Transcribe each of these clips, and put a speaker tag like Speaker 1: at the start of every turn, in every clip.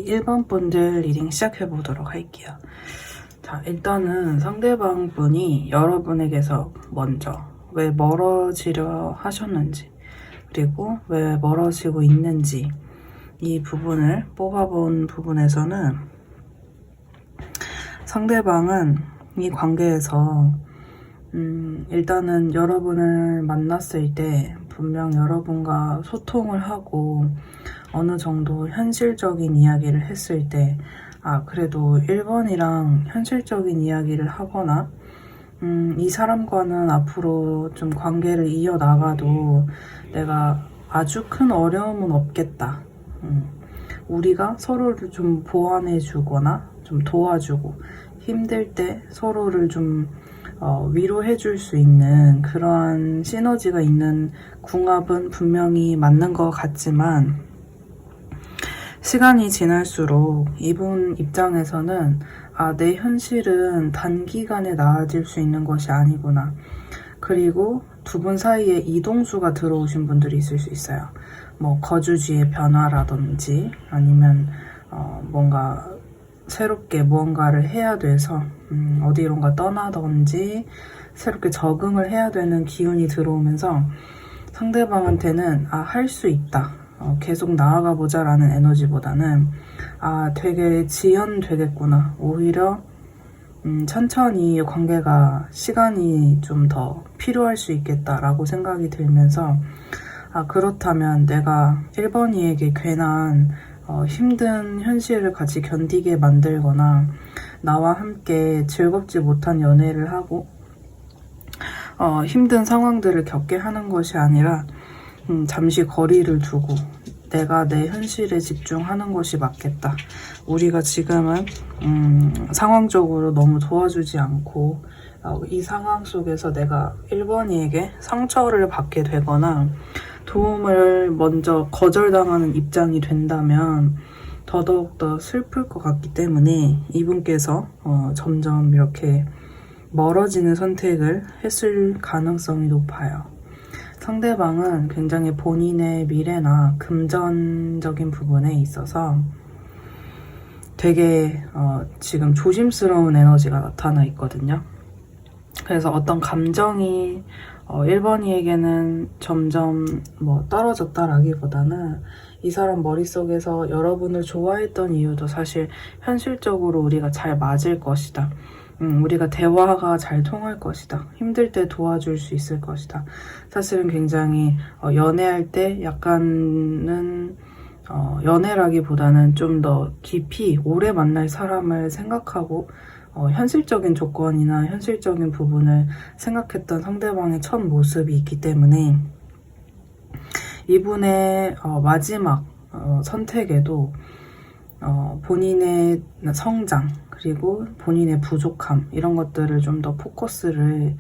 Speaker 1: 이제 1번 분들 리딩 시작해 보도록 할게요. 자, 일단은 상대방 분이 여러분에게서 먼저 왜 멀어지려 하셨는지, 그리고 왜 멀어지고 있는지, 이 부분을 뽑아본 부분에서는 상대방은 이 관계에서 일단은 여러분을 만났을 때 분명 여러분과 소통을 하고 어느 정도 현실적인 이야기를 했을 때 그래도 1번이랑 현실적인 이야기를 하거나 이 사람과는 앞으로 좀 관계를 이어나가도 내가 아주 큰 어려움은 없겠다. 우리가 서로를 좀 보완해주거나 좀 도와주고 힘들 때 서로를 좀 위로해줄 수 있는 그러한 시너지가 있는 궁합은 분명히 맞는 것 같지만, 시간이 지날수록 이분 입장에서는 내 현실은 단기간에 나아질 수 있는 것이 아니구나. 그리고 두 분 사이에 이동수가 들어오신 분들이 있을 수 있어요. 뭐 거주지의 변화라든지 아니면 뭔가 새롭게 무언가를 해야 돼서 어디론가 떠나든지 새롭게 적응을 해야 되는 기운이 들어오면서 상대방한테는 할 수 있다, 계속 나아가 보자 라는 에너지보다는 되게 지연되겠구나, 오히려 천천히 관계가 시간이 좀 더 필요할 수 있겠다라고 생각이 들면서 그렇다면 내가 1번이에게 괜한 힘든 현실을 같이 견디게 만들거나 나와 함께 즐겁지 못한 연애를 하고 힘든 상황들을 겪게 하는 것이 아니라 잠시 거리를 두고 내가 내 현실에 집중하는 것이 맞겠다. 우리가 지금은 상황적으로 너무 도와주지 않고 이 상황 속에서 내가 1번이에게 상처를 받게 되거나 도움을 먼저 거절당하는 입장이 된다면 더더욱더 슬플 것 같기 때문에 이분께서 점점 이렇게 멀어지는 선택을 했을 가능성이 높아요. 상대방은 굉장히 본인의 미래나 금전적인 부분에 있어서 되게 지금 조심스러운 에너지가 나타나 있거든요. 그래서 어떤 감정이 1번이에게는 점점 떨어졌다라기보다는 이 사람 머릿속에서 여러분을 좋아했던 이유도 사실 현실적으로 우리가 잘 맞을 것이다. 우리가 대화가 잘 통할 것이다. 힘들 때 도와줄 수 있을 것이다. 사실은 굉장히 연애할 때 약간은 연애라기보다는 좀 더 깊이 오래 만날 사람을 생각하고 현실적인 조건이나 현실적인 부분을 생각했던 상대방의 첫 모습이 있기 때문에 이분의 마지막 선택에도 본인의 성장 그리고 본인의 부족함 이런 것들을 좀 더 포커스를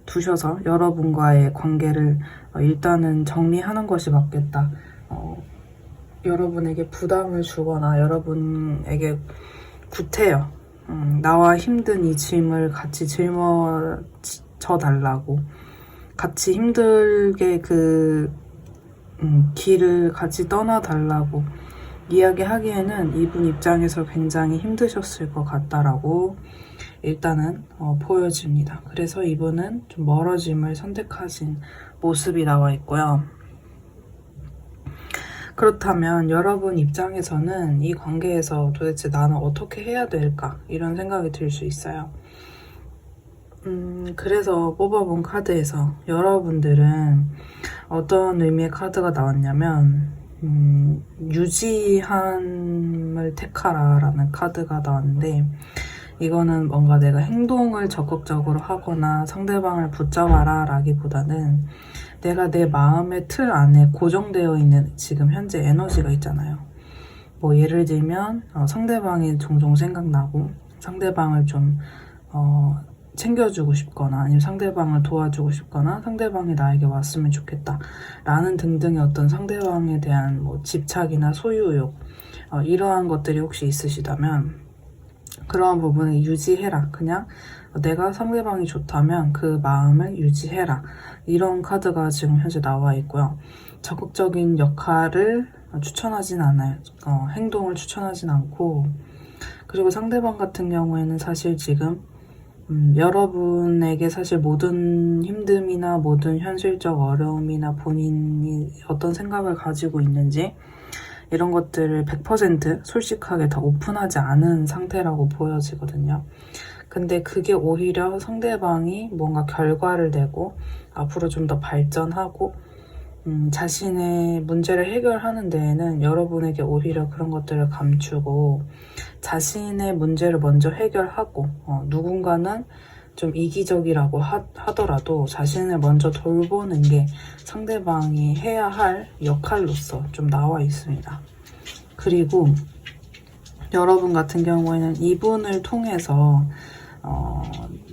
Speaker 1: 두셔서 여러분과의 관계를 일단은 정리하는 것이 맞겠다. 여러분에게 부담을 주거나 여러분에게 구태여 나와 힘든 이 짐을 같이 짊어져 달라고, 같이 힘들게 그 길을 같이 떠나달라고 이야기하기에는 이분 입장에서 굉장히 힘드셨을 것 같다라고 일단은 보여집니다. 그래서 이분은 좀 멀어짐을 선택하신 모습이 나와 있고요. 그렇다면 여러분 입장에서는 이 관계에서 도대체 나는 어떻게 해야 될까? 이런 생각이 들 수 있어요. 그래서 뽑아본 카드에서 여러분들은 어떤 의미의 카드가 나왔냐면 유지함을 택하라 라는 카드가 나왔는데, 이거는 뭔가 내가 행동을 적극적으로 하거나 상대방을 붙잡아라 라기보다는 내가 내 마음의 틀 안에 고정되어 있는 지금 현재 에너지가 있잖아요. 뭐 예를 들면 상대방이 종종 생각나고 상대방을 좀 챙겨주고 싶거나 아니면 상대방을 도와주고 싶거나 상대방이 나에게 왔으면 좋겠다 라는 등등의 어떤 상대방에 대한 집착이나 소유욕 이러한 것들이 혹시 있으시다면 그러한 부분을 유지해라. 그냥 내가 상대방이 좋다면 그 마음을 유지해라. 이런 카드가 지금 현재 나와 있고요. 적극적인 역할을 추천하진 않아요. 행동을 추천하진 않고, 그리고 상대방 같은 경우에는 사실 지금 여러분에게 사실 모든 힘듦이나 모든 현실적 어려움이나 본인이 어떤 생각을 가지고 있는지 이런 것들을 100% 솔직하게 다 오픈하지 않은 상태라고 보여지거든요. 근데 그게 오히려 상대방이 뭔가 결과를 내고 앞으로 좀 더 발전하고 자신의 문제를 해결하는 데에는 여러분에게 오히려 그런 것들을 감추고 자신의 문제를 먼저 해결하고 누군가는 좀 이기적이라고 하더라도 자신을 먼저 돌보는 게 상대방이 해야 할 역할로서 좀 나와 있습니다. 그리고 여러분 같은 경우에는 이분을 통해서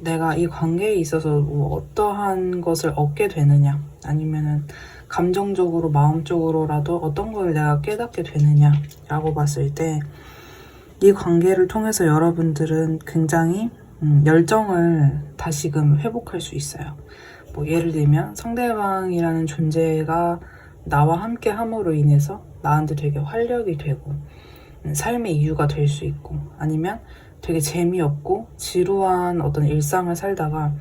Speaker 1: 내가 이 관계에 있어서 뭐 어떠한 것을 얻게 되느냐, 아니면은 감정적으로 마음적으로라도 어떤 걸 내가 깨닫게 되느냐 라고 봤을 때 이 관계를 통해서 여러분들은 굉장히 열정을 다시금 회복할 수 있어요. 뭐 예를 들면 상대방이라는 존재가 나와 함께 함으로 인해서 나한테 되게 활력이 되고 삶의 이유가 될 수 있고, 아니면 되게 재미없고 지루한 어떤 일상을 살다가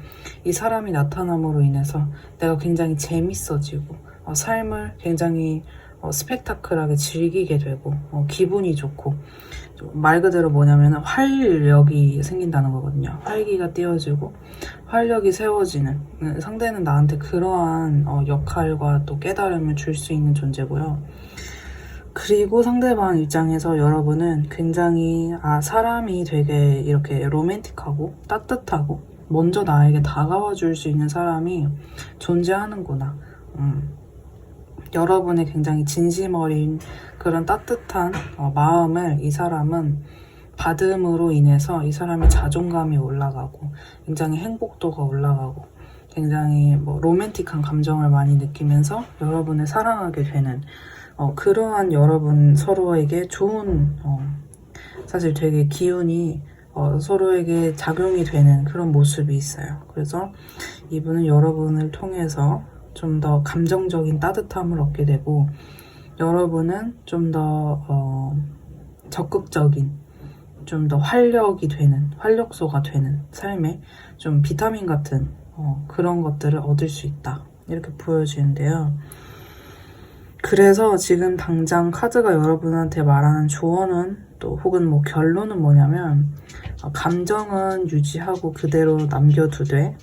Speaker 1: 이 사람이 나타남으로 인해서 내가 굉장히 재밌어지고 삶을 굉장히 스펙타클하게 즐기게 되고 기분이 좋고, 말 그대로 뭐냐면 활력이 생긴다는 거거든요. 활기가 띄워지고 활력이 세워지는, 상대는 나한테 그러한 역할과 또 깨달음을 줄 수 있는 존재고요. 그리고 상대방 입장에서 여러분은 굉장히 사람이 되게 이렇게 로맨틱하고 따뜻하고 먼저 나에게 다가와 줄 수 있는 사람이 존재하는구나. 여러분의 굉장히 진심 어린 그런 따뜻한 마음을 이 사람은 받음으로 인해서 이 사람의 자존감이 올라가고 굉장히 행복도가 올라가고 굉장히 로맨틱한 감정을 많이 느끼면서 여러분을 사랑하게 되는 그러한 여러분 서로에게 좋은 사실 되게 기운이 서로에게 작용이 되는 그런 모습이 있어요. 그래서 이분은 여러분을 통해서 좀 더 감정적인 따뜻함을 얻게 되고, 여러분은 좀 더 적극적인, 좀 더 활력이 되는, 활력소가 되는 삶에 좀 비타민 같은 그런 것들을 얻을 수 있다, 이렇게 보여지는데요. 그래서 지금 당장 카드가 여러분한테 말하는 조언은 또 혹은 뭐 결론은 뭐냐면, 감정은 유지하고 그대로 남겨두되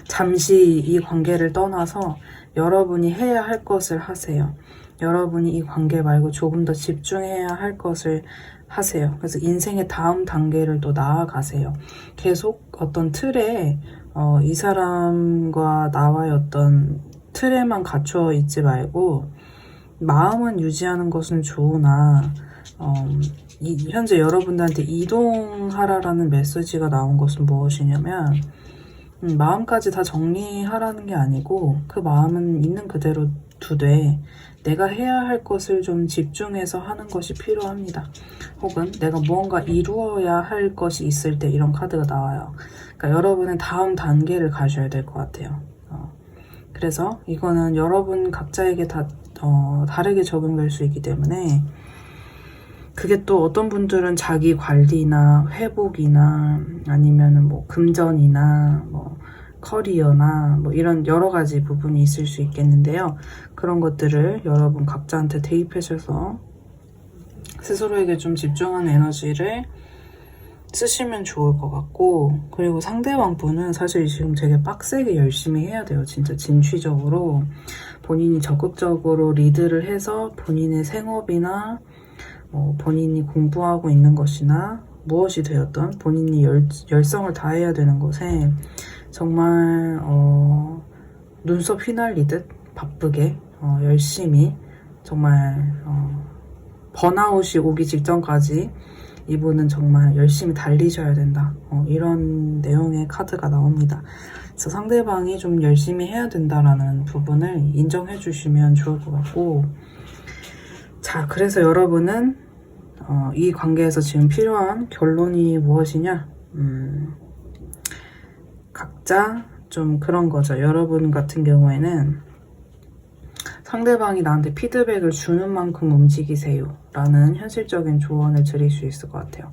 Speaker 1: 잠시 이 관계를 떠나서 여러분이 해야 할 것을 하세요. 여러분이 이 관계 말고 조금 더 집중해야 할 것을 하세요. 그래서 인생의 다음 단계를 또 나아가세요. 계속 어떤 틀에 이 사람과 나와의 어떤 틀에만 갇혀 있지 말고 마음은 유지하는 것은 좋으나 현재 여러분들한테 이동하라라는 메시지가 나온 것은 무엇이냐면, 마음까지 다 정리하라는 게 아니고 그 마음은 있는 그대로 두되 내가 해야 할 것을 좀 집중해서 하는 것이 필요합니다. 혹은 내가 무언가 이루어야 할 것이 있을 때 이런 카드가 나와요. 그러니까 여러분은 다음 단계를 가셔야 될 것 같아요. 그래서 이거는 여러분 각자에게 다 다르게 적용될 수 있기 때문에, 그게 또 어떤 분들은 자기 관리나 회복이나 아니면은 뭐 금전이나 뭐 커리어나 뭐 이런 여러 가지 부분이 있을 수 있겠는데요. 그런 것들을 여러분 각자한테 대입하셔서 스스로에게 좀 집중하는 에너지를 쓰시면 좋을 것 같고, 그리고 상대방 분은 사실 지금 되게 빡세게 열심히 해야 돼요. 진짜 진취적으로 본인이 적극적으로 리드를 해서 본인의 생업이나 본인이 공부하고 있는 것이나 무엇이 되었던 본인이 열성을 다해야 되는 것에 정말 눈썹 휘날리듯 바쁘게 열심히 정말 번아웃이 오기 직전까지 이분은 정말 열심히 달리셔야 된다, 이런 내용의 카드가 나옵니다. 그래서 상대방이 좀 열심히 해야 된다라는 부분을 인정해 주시면 좋을 것 같고, 자, 그래서 여러분은 이 관계에서 지금 필요한 결론이 무엇이냐? 각자 좀 그런 거죠. 여러분 같은 경우에는 상대방이 나한테 피드백을 주는 만큼 움직이세요 라는 현실적인 조언을 드릴 수 있을 것 같아요.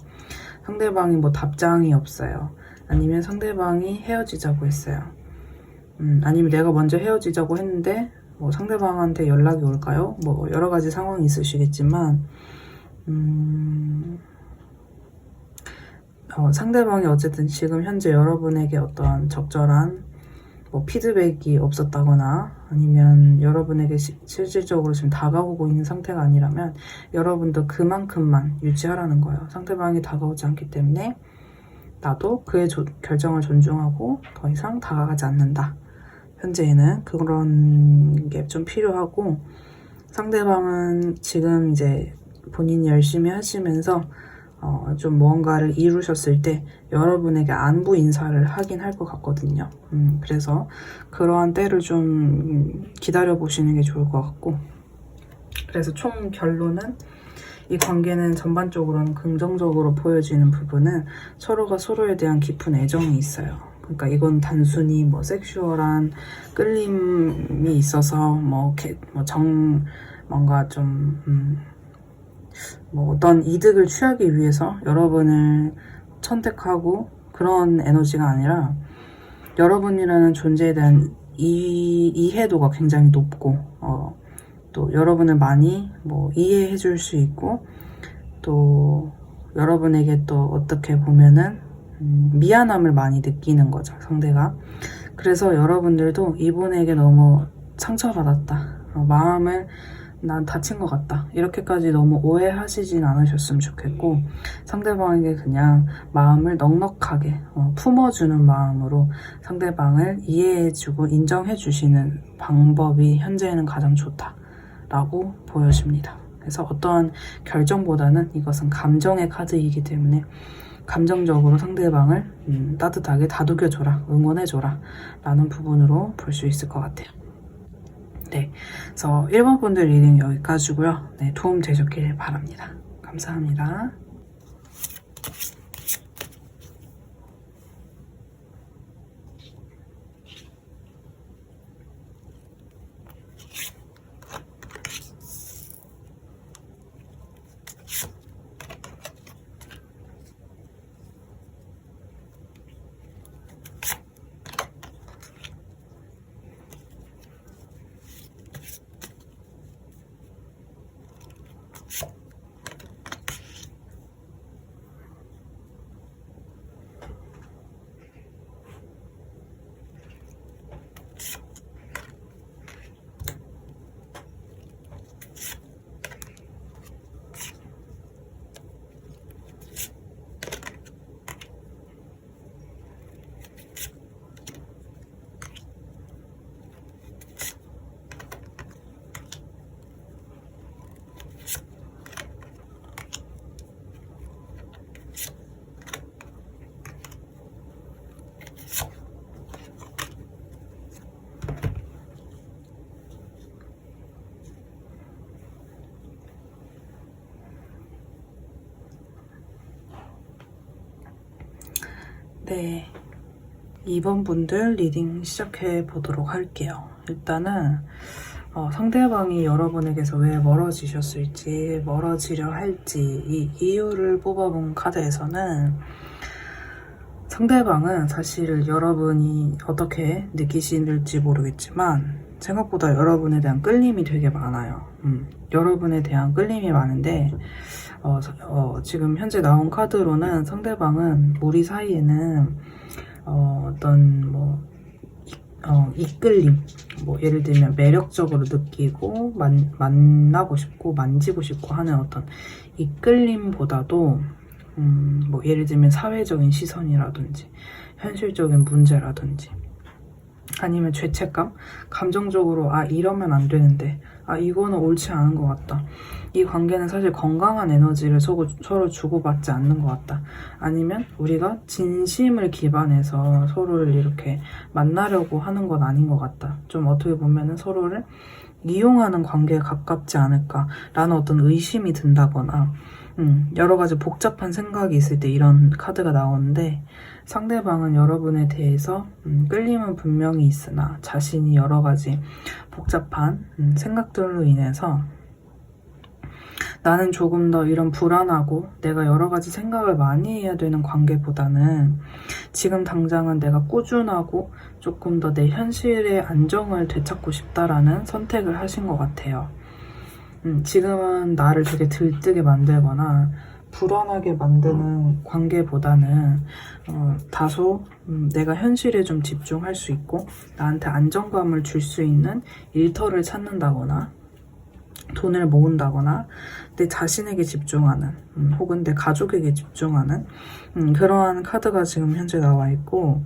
Speaker 1: 상대방이 뭐 답장이 없어요. 아니면 상대방이 헤어지자고 했어요. 아니면 내가 먼저 헤어지자고 했는데 뭐 상대방한테 연락이 올까요? 뭐 여러 가지 상황이 있으시겠지만 상대방이 어쨌든 지금 현재 여러분에게 어떠한 적절한 뭐 피드백이 없었다거나 아니면 여러분에게 실질적으로 지금 다가오고 있는 상태가 아니라면 여러분도 그만큼만 유지하라는 거예요. 상대방이 다가오지 않기 때문에 나도 그의 결정을 존중하고 더 이상 다가가지 않는다. 현재에는 그런 게 좀 필요하고, 상대방은 지금 이제 본인이 열심히 하시면서 좀 무언가를 이루셨을 때 여러분에게 안부 인사를 하긴 할 것 같거든요. 그래서 그러한 때를 좀 기다려 보시는 게 좋을 것 같고, 그래서 총 결론은 이 관계는 전반적으로는 긍정적으로 보여지는 부분은 서로가 서로에 대한 깊은 애정이 있어요. 그러니까 이건 단순히 뭐 섹슈얼한 끌림이 있어서 뭔가 좀 뭐 어떤 이득을 취하기 위해서 여러분을 선택하고 그런 에너지가 아니라 여러분이라는 존재에 대한 이해도가 굉장히 높고 또 여러분을 많이 뭐 이해해 줄 수 있고 또 여러분에게 또 어떻게 보면은 미안함을 많이 느끼는 거죠, 상대가. 그래서 여러분들도 이분에게 너무 상처받았다, 마음을 난 다친 것 같다, 이렇게까지 너무 오해하시진 않으셨으면 좋겠고, 상대방에게 그냥 마음을 넉넉하게 품어주는 마음으로 상대방을 이해해주고 인정해주시는 방법이 현재는 가장 좋다라고 보여집니다. 그래서 어떠한 결정보다는 이것은 감정의 카드이기 때문에 감정적으로 상대방을 따뜻하게 다독여줘라, 응원해줘라 라는 부분으로 볼 수 있을 것 같아요. 네, 그래서 1번 분들 리딩 여기까지고요. 네, 도움 되셨길 바랍니다. 감사합니다. 네, 2번 분들 리딩 시작해 보도록 할게요. 일단은 상대방이 여러분에게서 왜 멀어지셨을지, 멀어지려 할지 이 이유를 뽑아본 카드에서는 상대방은 사실 여러분이 어떻게 느끼실지 모르겠지만 생각보다 여러분에 대한 끌림이 되게 많아요. 여러분에 대한 끌림이 많은데 지금 현재 나온 카드로는 상대방은 우리 사이에는 어떤 이끌림, 예를 들면 매력적으로 느끼고 만나고 싶고 만지고 싶고 하는 어떤 이끌림보다도 예를 들면 사회적인 시선이라든지 현실적인 문제라든지 아니면 죄책감, 감정적으로 이러면 안 되는데 이거는 옳지 않은 것 같다, 이 관계는 사실 건강한 에너지를 서로 주고받지 않는 것 같다, 아니면 우리가 진심을 기반해서 서로를 이렇게 만나려고 하는 건 아닌 것 같다, 좀 어떻게 보면은 서로를 이용하는 관계에 가깝지 않을까라는 어떤 의심이 든다거나 여러 가지 복잡한 생각이 있을 때 이런 카드가 나오는데, 상대방은 여러분에 대해서 끌림은 분명히 있으나 자신이 여러 가지 복잡한 생각들로 인해서 나는 조금 더 이런 불안하고 내가 여러 가지 생각을 많이 해야 되는 관계보다는 지금 당장은 내가 꾸준하고 조금 더 내 현실의 안정을 되찾고 싶다라는 선택을 하신 것 같아요. 지금은 나를 되게 들뜨게 만들거나 불안하게 만드는 관계보다는 다소 내가 현실에 좀 집중할 수 있고 나한테 안정감을 줄 수 있는 일터를 찾는다거나 돈을 모은다거나 내 자신에게 집중하는 혹은 내 가족에게 집중하는 그러한 카드가 지금 현재 나와 있고,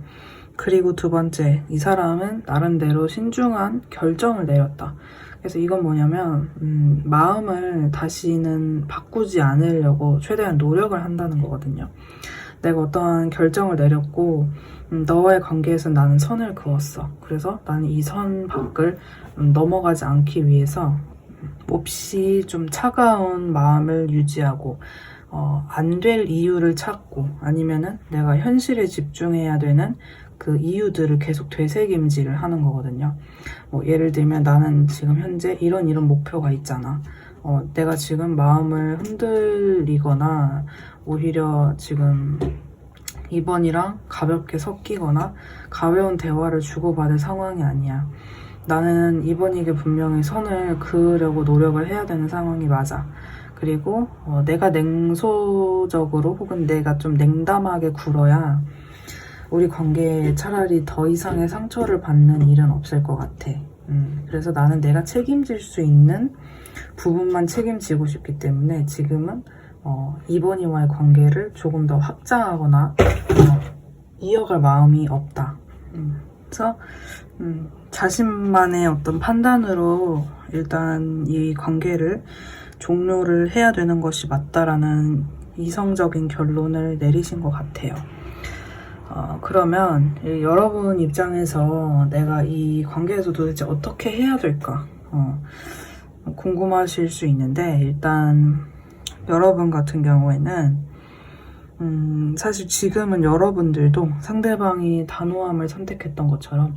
Speaker 1: 그리고 두 번째, 이 사람은 나름대로 신중한 결정을 내렸다. 그래서 이건 뭐냐면 마음을 다시는 바꾸지 않으려고 최대한 노력을 한다는 거거든요. 내가 어떠한 결정을 내렸고 너와의 관계에서 나는 선을 그었어. 그래서 나는 이 선 밖을 넘어가지 않기 위해서 몹시 좀 차가운 마음을 유지하고 안 될 이유를 찾고 아니면은 내가 현실에 집중해야 되는 그 이유들을 계속 되새김질을 하는 거거든요. 뭐 예를 들면 나는 지금 현재 이런 목표가 있잖아. 내가 지금 마음을 흔들리거나 오히려 지금 이번이랑 가볍게 섞이거나 가벼운 대화를 주고받을 상황이 아니야. 나는 이번에게 분명히 선을 그으려고 노력을 해야 되는 상황이 맞아. 그리고 내가 냉소적으로 혹은 내가 좀 냉담하게 굴어야 우리 관계에 차라리 더 이상의 상처를 받는 일은 없을 것 같아. 그래서 나는 내가 책임질 수 있는 부분만 책임지고 싶기 때문에 지금은 이번이와의 관계를 조금 더 확장하거나 이어갈 마음이 없다. 그래서 자신만의 어떤 판단으로 일단 이 관계를 종료를 해야 되는 것이 맞다라는 이성적인 결론을 내리신 것 같아요. 그러면 여러분 입장에서 내가 이 관계에서 도대체 어떻게 해야 될까 궁금하실 수 있는데, 일단 여러분 같은 경우에는 사실 지금은 여러분들도 상대방이 단호함을 선택했던 것처럼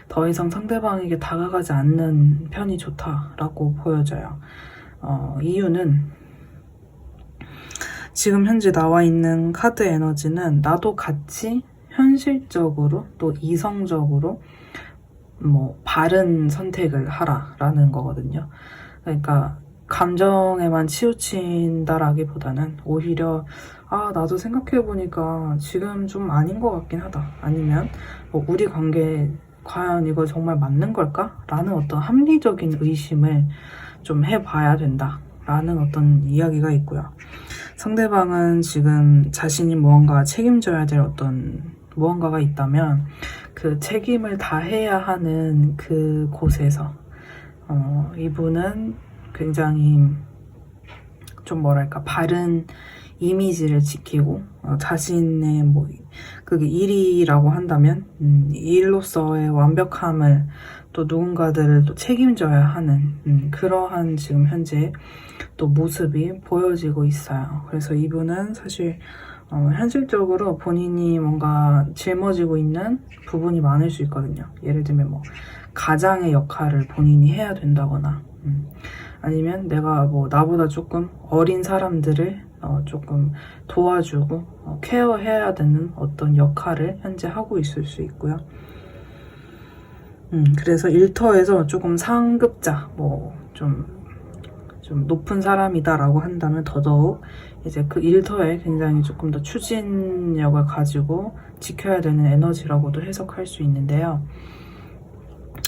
Speaker 1: 더 이상 상대방에게 다가가지 않는 편이 좋다라고 보여져요. 이유는 지금 현재 나와 있는 카드 에너지는 나도 같이 현실적으로 또 이성적으로 바른 선택을 하라라는 거거든요. 그러니까 감정에만 치우친다라기보다는 오히려 나도 생각해보니까 지금 좀 아닌 것 같긴 하다. 아니면 우리 관계 과연 이거 정말 맞는 걸까? 라는 어떤 합리적인 의심을 좀 해봐야 된다. 라는 어떤 이야기가 있고요. 상대방은 지금 자신이 무언가 책임져야 될 어떤 무언가가 있다면 그 책임을 다해야 하는 그 곳에서 이분은 굉장히 좀 바른 이미지를 지키고 자신의 그게 일이라고 한다면 일로서의 완벽함을 또 누군가들을 또 책임져야 하는 그러한 지금 현재 또 모습이 보여지고 있어요. 그래서 이분은 사실 현실적으로 본인이 뭔가 짊어지고 있는 부분이 많을 수 있거든요. 예를 들면 가장의 역할을 본인이 해야 된다거나 아니면 내가 나보다 조금 어린 사람들을 조금 도와주고 케어해야 되는 어떤 역할을 현재 하고 있을 수 있고요. 그래서 일터에서 조금 상급자, 좀 높은 사람이다라고 한다면 더더욱 이제 그 일터에 굉장히 조금 더 추진력을 가지고 지켜야 되는 에너지라고도 해석할 수 있는데요.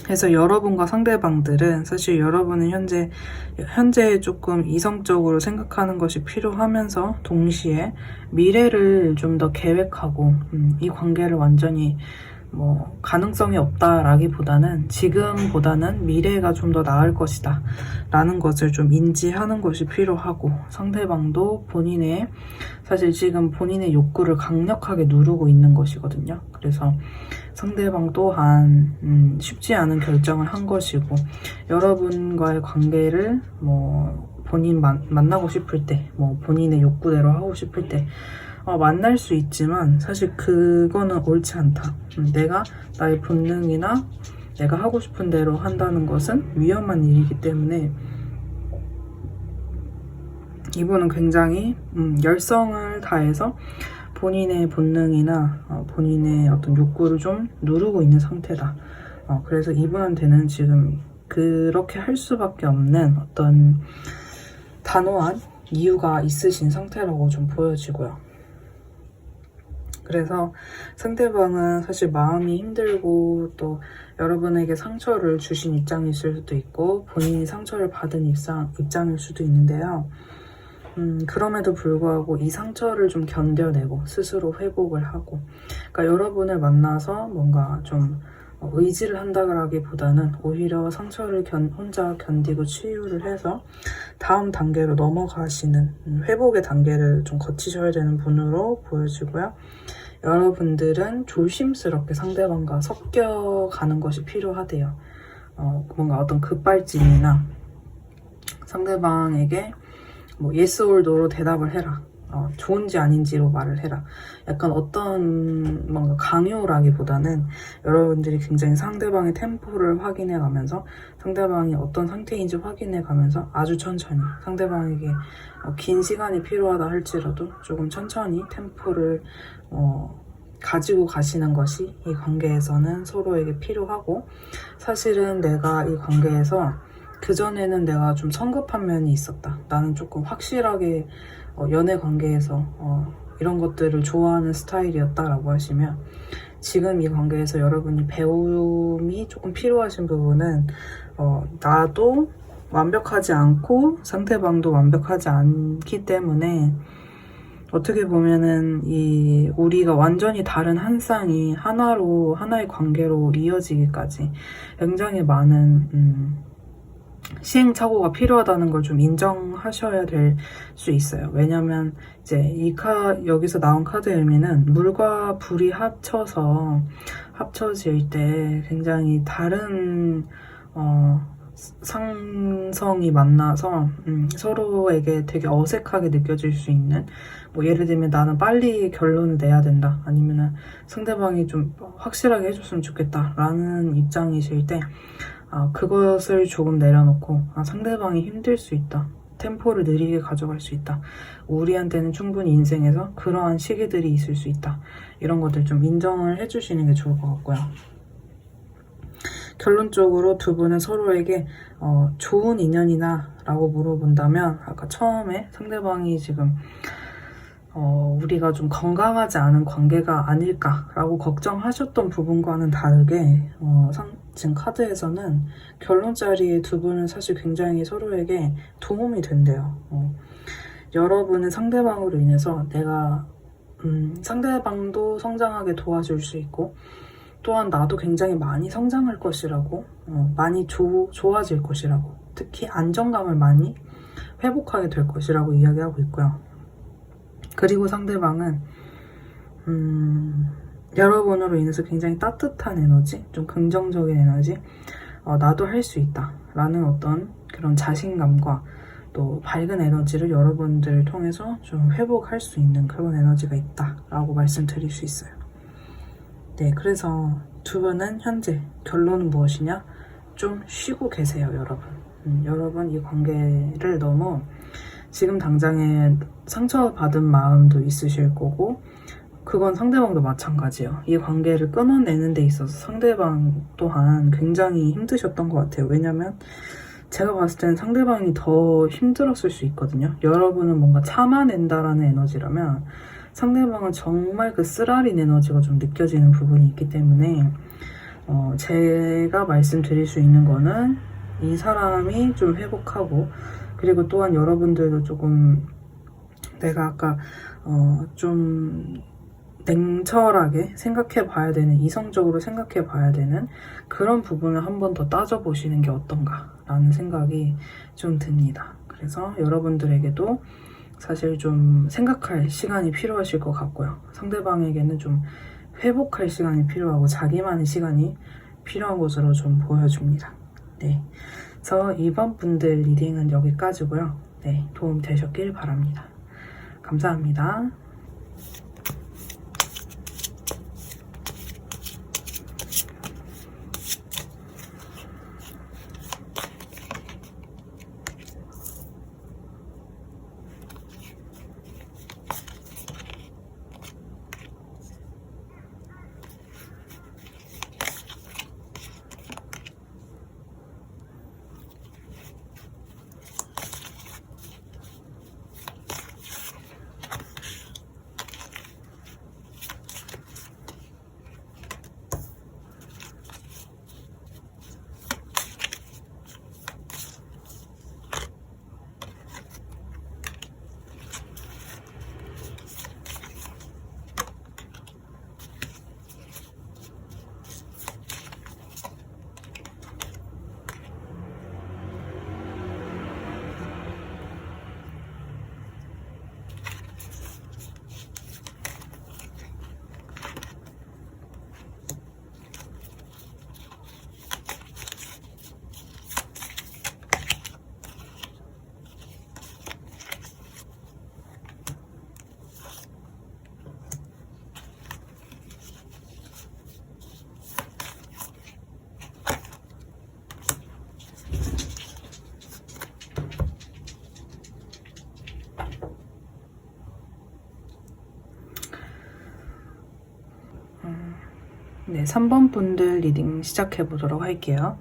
Speaker 1: 그래서 여러분과 상대방들은 사실 여러분은 현재 조금 이성적으로 생각하는 것이 필요하면서 동시에 미래를 좀 더 계획하고 이 관계를 완전히 뭐 가능성이 없다라기보다는 지금보다는 미래가 좀 더 나을 것이다 라는 것을 좀 인지하는 것이 필요하고, 상대방도 본인의 사실 지금 본인의 욕구를 강력하게 누르고 있는 것이거든요. 그래서 상대방 또한 쉽지 않은 결정을 한 것이고, 여러분과의 관계를 뭐 본인 만나고 싶을 때, 뭐 본인의 욕구대로 하고 싶을 때 만날 수 있지만 사실 그거는 옳지 않다. 내가 나의 본능이나 내가 하고 싶은 대로 한다는 것은 위험한 일이기 때문에 이분은 굉장히 열성을 다해서 본인의 본능이나 본인의 어떤 욕구를 좀 누르고 있는 상태다. 그래서 이분한테는 지금 그렇게 할 수밖에 없는 어떤 단호한 이유가 있으신 상태라고 좀 보여지고요. 그래서 상대방은 사실 마음이 힘들고 또 여러분에게 상처를 주신 입장일 수도 있고 본인이 상처를 받은 입장일 수도 있는데요. 그럼에도 불구하고 이 상처를 좀 견뎌내고 스스로 회복을 하고, 그러니까 여러분을 만나서 뭔가 좀 의지를 한다기보다는 오히려 상처를 혼자 견디고 치유를 해서 다음 단계로 넘어가시는 회복의 단계를 좀 거치셔야 되는 분으로 보여지고요. 여러분들은 조심스럽게 상대방과 섞여가는 것이 필요하대요. 뭔가 어떤 급발진이나 상대방에게 뭐 yes or no로 대답을 해라. 좋은지 아닌지로 말을 해라. 약간 어떤 뭔가 강요라기보다는 여러분들이 굉장히 상대방의 템포를 확인해 가면서 상대방이 어떤 상태인지 확인해 가면서 아주 천천히 상대방에게 긴 시간이 필요하다 할지라도 조금 천천히 템포를 가지고 가시는 것이 이 관계에서는 서로에게 필요하고, 사실은 내가 이 관계에서 그전에는 내가 좀 성급한 면이 있었다. 나는 조금 확실하게 연애 관계에서 이런 것들을 좋아하는 스타일이었다라고 하시면, 지금 이 관계에서 여러분이 배움이 조금 필요하신 부분은 나도 완벽하지 않고 상대방도 완벽하지 않기 때문에 어떻게 보면은 우리가 완전히 다른 한 쌍이 하나의 관계로 이어지기까지 굉장히 많은 시행착오가 필요하다는 걸 좀 인정하셔야 될 수 있어요. 왜냐면 이제 여기서 나온 카드의 의미는 물과 불이 합쳐질 때 굉장히 다른 상성이 만나서 서로에게 되게 어색하게 느껴질 수 있는, 뭐 예를 들면 나는 빨리 결론을 내야 된다, 아니면은 상대방이 좀 확실하게 해줬으면 좋겠다 라는 입장이실 때 그것을 조금 내려놓고 상대방이 힘들 수 있다, 템포를 느리게 가져갈 수 있다, 우리한테는 충분히 인생에서 그러한 시기들이 있을 수 있다, 이런 것들 좀 인정을 해주시는 게 좋을 것 같고요. 결론적으로 두 분은 서로에게 좋은 인연이나 라고 물어본다면, 아까 처음에 상대방이 지금 우리가 좀 건강하지 않은 관계가 아닐까라고 걱정하셨던 부분과는 다르게 지금 카드에서는 결론 자리에 두 분은 사실 굉장히 서로에게 도움이 된대요. 여러분은 상대방으로 인해서 상대방도 성장하게 도와줄 수 있고, 또한 나도 굉장히 많이 성장할 것이라고, 많이 좋아질 것이라고, 특히 안정감을 많이 회복하게 될 것이라고 이야기하고 있고요. 그리고 상대방은 여러분으로 인해서 굉장히 따뜻한 에너지, 좀 긍정적인 에너지, 나도 할 수 있다 라는 어떤 그런 자신감과 또 밝은 에너지를 여러분들을 통해서 좀 회복할 수 있는 그런 에너지가 있다 라고 말씀드릴 수 있어요. 네, 그래서 두 분은 현재 결론은 무엇이냐? 좀 쉬고 계세요, 여러분. 여러분 이 관계를 너무 지금 당장에 상처받은 마음도 있으실 거고, 그건 상대방도 마찬가지예요. 이 관계를 끊어내는 데 있어서 상대방 또한 굉장히 힘드셨던 것 같아요. 왜냐면 제가 봤을 때는 상대방이 더 힘들었을 수 있거든요. 여러분은 뭔가 참아낸다라는 에너지라면 상대방은 정말 그 쓰라린 에너지가 좀 느껴지는 부분이 있기 때문에 제가 말씀드릴 수 있는 거는 이 사람이 좀 회복하고, 그리고 또한 여러분들도 조금 내가 아까 좀 냉철하게 생각해 봐야 되는, 이성적으로 생각해 봐야 되는 그런 부분을 한 번 더 따져보시는 게 어떤가라는 생각이 좀 듭니다. 그래서 여러분들에게도 사실 좀 생각할 시간이 필요하실 것 같고요. 상대방에게는 좀 회복할 시간이 필요하고 자기만의 시간이 필요한 것으로 좀 보여줍니다. 네, 그래서 이번 분들 리딩은 여기까지고요. 네, 도움 되셨길 바랍니다. 감사합니다. 네, 3번 분들 리딩 시작해 보도록 할게요.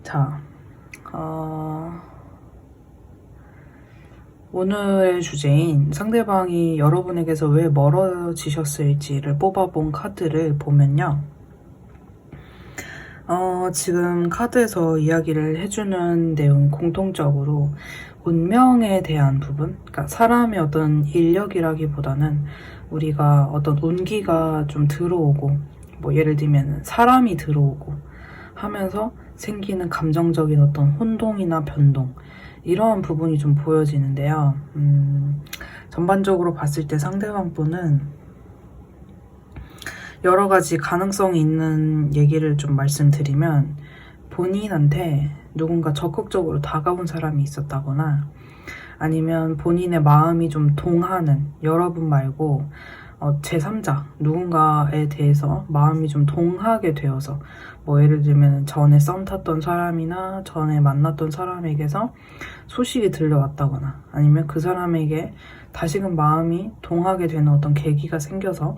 Speaker 1: 자, 오늘의 주제인 상대방이 여러분에게서 왜 멀어지셨을지를 뽑아본 카드를 보면요. 지금 카드에서 이야기를 해주는 내용 공통적으로 운명에 대한 부분, 그러니까 사람의 어떤 인력이라기보다는 우리가 어떤 운기가 좀 들어오고, 뭐 예를 들면 사람이 들어오고 하면서 생기는 감정적인 어떤 혼동이나 변동, 이러한 부분이 좀 보여지는데요. 전반적으로 봤을 때 상대방 분은 여러 가지 가능성이 있는 얘기를 좀 말씀드리면, 본인한테 누군가 적극적으로 다가온 사람이 있었다거나, 아니면 본인의 마음이 좀 동하는, 여러분 말고 제3자 누군가에 대해서 마음이 좀 동하게 되어서, 뭐 예를 들면 전에 썸 탔던 사람이나 전에 만났던 사람에게서 소식이 들려왔다거나, 아니면 그 사람에게 다시금 마음이 동하게 되는 어떤 계기가 생겨서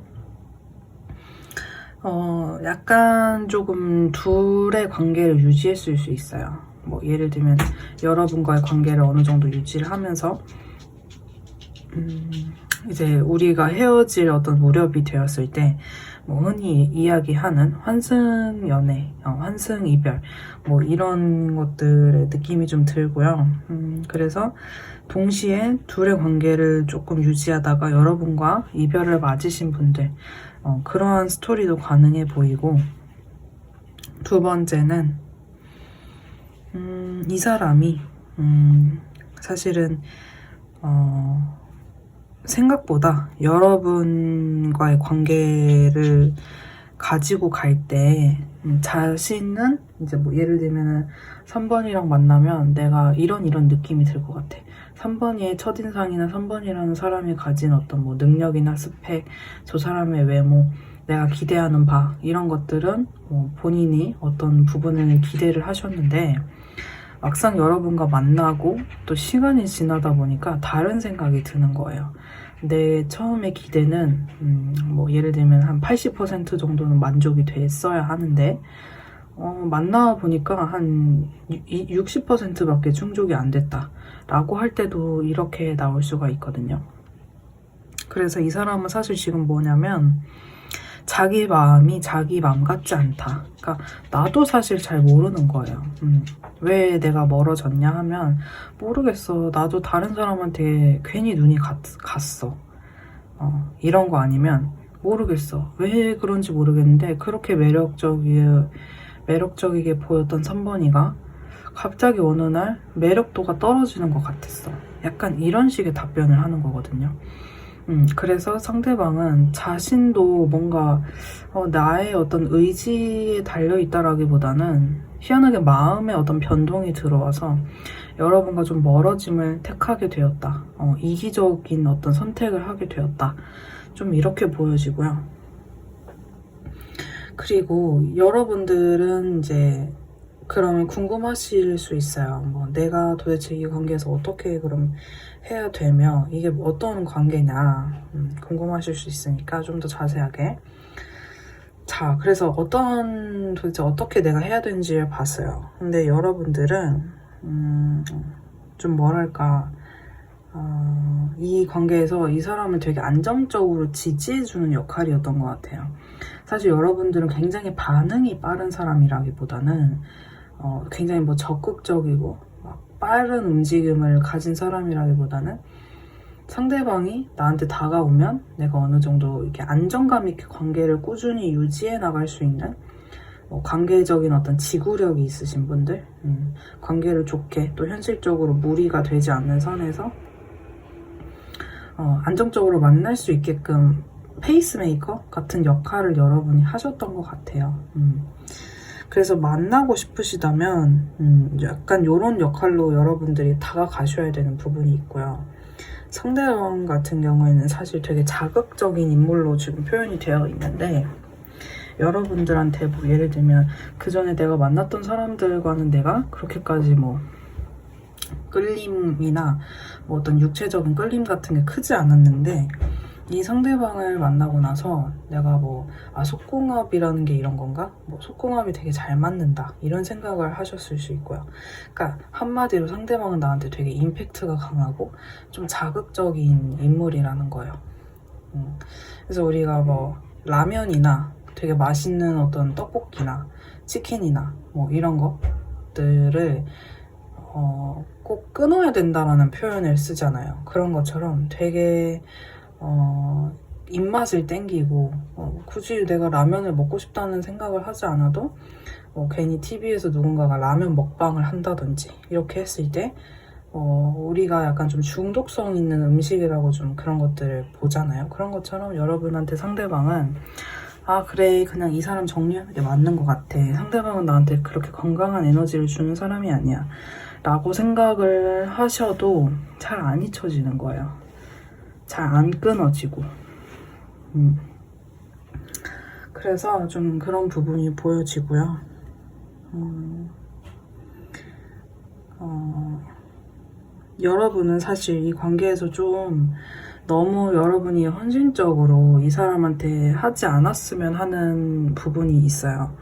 Speaker 1: 약간 조금 둘의 관계를 유지했을 수 있어요. 뭐 예를 들면 여러분과의 관계를 어느 정도 유지를 하면서 이제 우리가 헤어질 어떤 무렵이 되었을 때, 뭐 흔히 이야기하는 환승 연애, 환승 이별, 뭐 이런 것들의 느낌이 좀 들고요. 그래서 동시에 둘의 관계를 조금 유지하다가 여러분과 이별을 맞으신 분들, 그러한 스토리도 가능해 보이고, 두 번째는 이 사람이 사실은 생각보다 여러분과의 관계를 가지고 갈 때 자신은 이제 뭐 예를 들면 3번이랑 만나면 내가 이런 느낌이 들 것 같아. 3번이의 첫인상이나 3번이라는 사람이 가진 어떤 뭐 능력이나 스펙, 저 사람의 외모, 내가 기대하는 바, 이런 것들은 뭐 본인이 어떤 부분을 기대를 하셨는데, 막상 여러분과 만나고 또 시간이 지나다 보니까 다른 생각이 드는 거예요. 내 처음에 기대는 뭐 예를 들면 한 80% 정도는 만족이 됐어야 하는데, 만나 보니까 한 60%밖에 충족이 안 됐다 라고 할 때도 이렇게 나올 수가 있거든요. 그래서 이 사람은 사실 지금 뭐냐면, 자기 마음이 자기 마음 같지 않다. 그러니까 나도 사실 잘 모르는 거예요. 왜 내가 멀어졌냐 하면, 모르겠어. 나도 다른 사람한테 괜히 눈이 갔어. 이런 거 아니면 모르겠어. 왜 그런지 모르겠는데 그렇게 매력적이게 보였던 선번이가 갑자기 어느 날 매력도가 떨어지는 것 같았어. 약간 이런 식의 답변을 하는 거거든요. 그래서 상대방은 자신도 뭔가 나의 어떤 의지에 달려있다라기보다는 희한하게 마음에 어떤 변동이 들어와서 여러분과 좀 멀어짐을 택하게 되었다. 이기적인 어떤 선택을 하게 되었다. 좀 이렇게 보여지고요. 그리고 여러분들은 이제 그러면 궁금하실 수 있어요. 뭐 내가 도대체 이 관계에서 어떻게 그럼 해야 되며 이게 어떤 관계냐 궁금하실 수 있으니까 좀 더 자세하게. 자, 그래서 도대체 어떻게 내가 해야 되는지를 봤어요. 근데 여러분들은 좀 뭐랄까 이 관계에서 이 사람을 되게 안정적으로 지지해주는 역할이었던 것 같아요. 사실 여러분들은 굉장히 반응이 빠른 사람이라기보다는 굉장히 뭐 적극적이고 막 빠른 움직임을 가진 사람이라기보다는 상대방이 나한테 다가오면 내가 어느 정도 이렇게 안정감 있게 관계를 꾸준히 유지해 나갈 수 있는 관계적인 어떤 지구력이 있으신 분들, 관계를 좋게 또 현실적으로 무리가 되지 않는 선에서 안정적으로 만날 수 있게끔 페이스메이커 같은 역할을 여러분이 하셨던 것 같아요. 그래서 만나고 싶으시다면 약간 이런 역할로 여러분들이 다가가셔야 되는 부분이 있고요. 상대방 같은 경우에는 사실 되게 자극적인 인물로 지금 표현이 되어 있는데 여러분들한테 뭐 예를 들면 그 전에 내가 만났던 사람들과는 내가 그렇게까지 뭐 끌림이나 뭐 어떤 육체적인 끌림 같은 게 크지 않았는데 이 상대방을 만나고 나서 내가 속궁합이라는 게 이런 건가? 속궁합이 되게 잘 맞는다 이런 생각을 하셨을 수 있고요. 그러니까 한마디로 상대방은 나한테 되게 임팩트가 강하고 좀 자극적인 인물이라는 거예요. 그래서 우리가 라면이나 되게 맛있는 어떤 떡볶이나 치킨이나 이런 것들을 꼭 끊어야 된다라는 표현을 쓰잖아요. 그런 것처럼 되게 입맛을 땡기고 굳이 내가 라면을 먹고 싶다는 생각을 하지 않아도 괜히 TV에서 누군가가 라면 먹방을 한다든지 이렇게 했을 때 우리가 약간 좀 중독성 있는 음식이라고 좀 그런 것들을 보잖아요. 그런 것처럼 여러분한테 상대방은 그래 그냥 이 사람 정리하는 게 맞는 것 같아. 상대방은 나한테 그렇게 건강한 에너지를 주는 사람이 아니야 라고 생각을 하셔도 잘 안 잊혀지는 거예요. 잘 안 끊어지고. 그래서 좀 그런 부분이 보여지고요. 여러분은 사실 이 관계에서 좀 너무 여러분이 헌신적으로 이 사람한테 하지 않았으면 하는 부분이 있어요.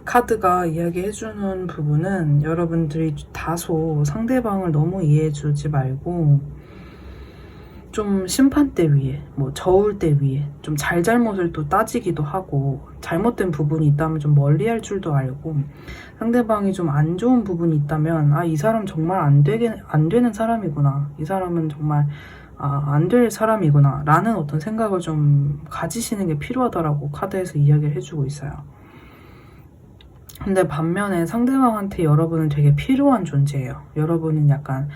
Speaker 1: 카드가 이야기해주는 부분은 여러분들이 다소 상대방을 너무 이해해주지 말고 좀 심판대 위에, 저울대 위에 좀 잘잘못을 또 따지기도 하고 잘못된 부분이 있다면 좀 멀리할 줄도 알고 상대방이 좀 안 좋은 부분이 있다면 이 사람 정말 안 되는 사람이구나. 이 사람은 정말 안 될 사람이구나 라는 어떤 생각을 좀 가지시는 게 필요하다라고 카드에서 이야기를 해주고 있어요. 근데 반면에 상대방한테 여러분은 되게 필요한 존재예요. 여러분은 약간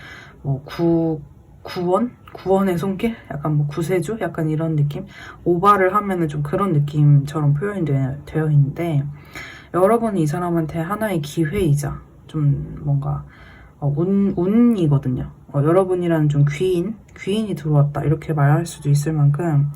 Speaker 1: 구원의 손길? 약간 구세주? 약간 이런 느낌? 오바를 하면은 좀 그런 느낌처럼 표현이 되어 있는데 여러분이 이 사람한테 하나의 기회이자 좀 뭔가 운이거든요. 여러분이라는 좀 귀인이 들어왔다 이렇게 말할 수도 있을 만큼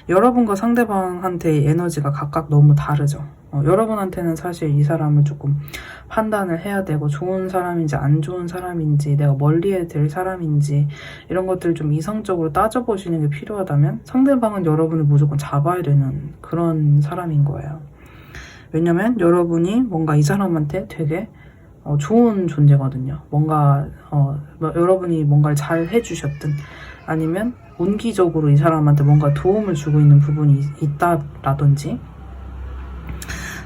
Speaker 1: 여러분과 상대방한테 에너지가 각각 너무 다르죠. 여러분한테는 사실 이 사람을 조금 판단을 해야 되고 좋은 사람인지 안 좋은 사람인지 내가 멀리해야 될 사람인지 이런 것들을 좀 이성적으로 따져보시는 게 필요하다면 상대방은 여러분을 무조건 잡아야 되는 그런 사람인 거예요. 왜냐면 여러분이 뭔가 이 사람한테 되게 좋은 존재거든요. 뭔가 여러분이 뭔가를 잘 해주셨든 아니면 운기적으로 이 사람한테 뭔가 도움을 주고 있는 부분이 있다라든지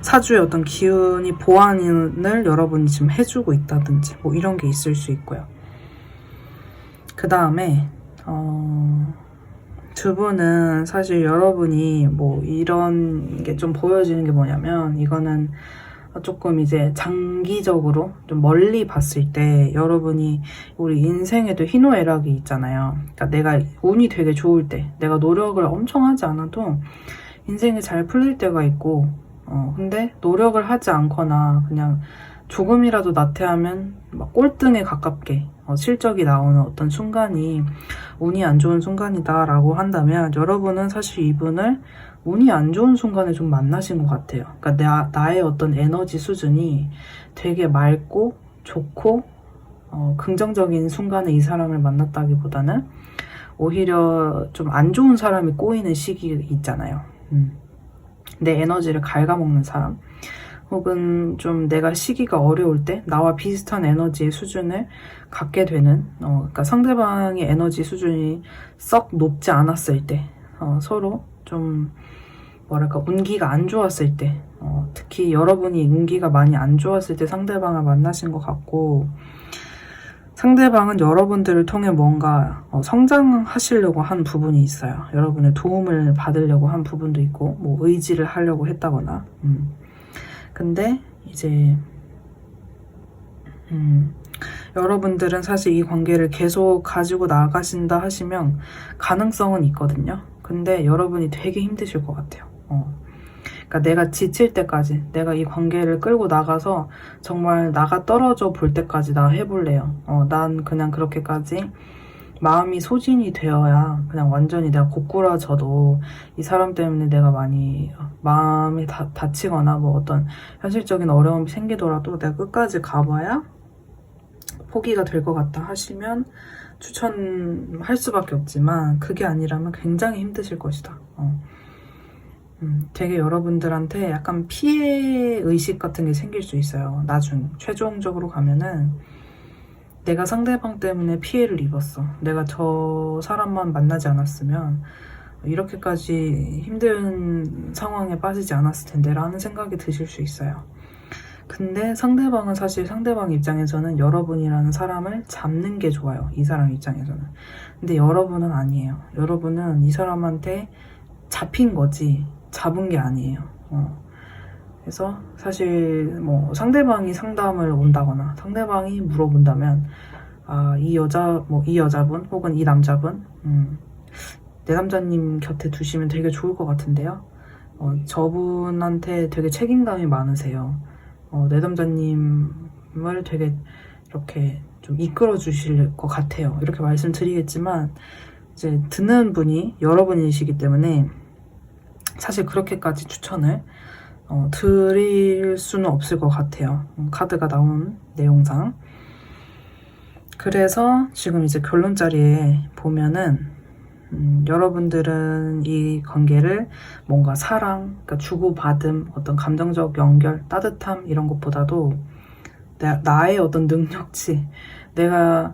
Speaker 1: 사주의 어떤 기운이 보완을 여러분이 지금 해주고 있다든지 이런 게 있을 수 있고요. 그 다음에 두 분은 사실 여러분이 뭐 이런 게 좀 보여지는 게 뭐냐면, 이거는 조금 이제 장기적으로 좀 멀리 봤을 때 여러분이 우리 인생에도 희노애락이 있잖아요. 그러니까 내가 운이 되게 좋을 때, 내가 노력을 엄청 하지 않아도 인생이 잘 풀릴 때가 있고, 근데 노력을 하지 않거나 그냥 조금이라도 나태하면 막 꼴등에 가깝게 실적이 나오는 어떤 순간이 운이 안 좋은 순간이다라고 한다면, 여러분은 사실 이분을 운이 안 좋은 순간에 좀 만나신 것 같아요. 그러니까 나의 어떤 에너지 수준이 되게 맑고 좋고 긍정적인 순간에 이 사람을 만났다기보다는 오히려 좀 안 좋은 사람이 꼬이는 시기 있잖아요. 내 에너지를 갉아먹는 사람, 혹은 좀 내가 시기가 어려울 때 나와 비슷한 에너지의 수준을 갖게 되는, 그러니까 상대방의 에너지 수준이 썩 높지 않았을 때, 서로 좀 뭐랄까 운기가 안 좋았을 때, 특히 여러분이 운기가 많이 안 좋았을 때 상대방을 만나신 것 같고, 상대방은 여러분들을 통해 뭔가 성장하시려고 한 부분이 있어요. 여러분의 도움을 받으려고 한 부분도 있고, 뭐 의지를 하려고 했다거나. 근데 이제 여러분들은 사실 이 관계를 계속 가지고 나가신다 하시면 가능성은 있거든요. 근데 여러분이 되게 힘드실 것 같아요. 그러니까 내가 지칠 때까지, 내가 이 관계를 끌고 나가서 정말 나가 떨어져 볼 때까지 나 해볼래요. 난 그냥 그렇게까지 마음이 소진이 되어야, 그냥 완전히 내가 고꾸라져도 이 사람 때문에 내가 많이 마음이 다치거나 뭐 어떤 현실적인 어려움이 생기더라도 내가 끝까지 가봐야 포기가 될 것 같다 하시면 추천할 수밖에 없지만, 그게 아니라면 굉장히 힘드실 것이다. 되게 여러분들한테 약간 피해 의식 같은 게 생길 수 있어요. 나중 최종적으로 가면은 내가 상대방 때문에 피해를 입었어, 내가 저 사람만 만나지 않았으면 이렇게까지 힘든 상황에 빠지지 않았을 텐데 라는 생각이 드실 수 있어요. 근데 상대방은 사실 상대방 입장에서는 여러분이라는 사람을 잡는 게 좋아요. 이 사람 입장에서는. 근데 여러분은 아니에요. 여러분은 이 사람한테 잡힌 거지 잡은 게 아니에요. 그래서 사실 뭐 상대방이 상담을 온다거나 상대방이 물어본다면, 이 여자분 혹은 이 남자분, 내 남자님 곁에 두시면 되게 좋을 것 같은데요. 저분한테 되게 책임감이 많으세요. 내 남자님을 되게 이렇게 좀 이끌어 주실 것 같아요. 이렇게 말씀드리겠지만, 이제 듣는 분이 여러분이시기 때문에 사실 그렇게까지 추천을 드릴 수는 없을 것 같아요. 카드가 나온 내용상. 그래서 지금 이제 결론자리에 보면은 여러분들은 이 관계를 뭔가 사랑, 그러니까 주고받음, 어떤 감정적 연결, 따뜻함 이런 것보다도 나의 어떤 능력치, 내가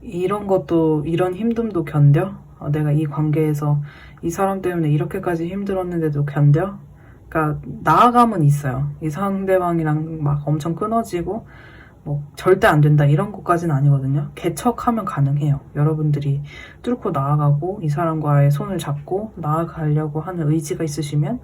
Speaker 1: 이런 것도, 이런 힘듦도 견뎌? 내가 이 관계에서 이 사람 때문에 이렇게까지 힘들었는데도 견뎌? 그러니까 나아감은 있어요. 이 상대방이랑 막 엄청 끊어지고 뭐 절대 안 된다 이런 것까지는 아니거든요. 개척하면 가능해요. 여러분들이 뚫고 나아가고 이 사람과의 손을 잡고 나아가려고 하는 의지가 있으시면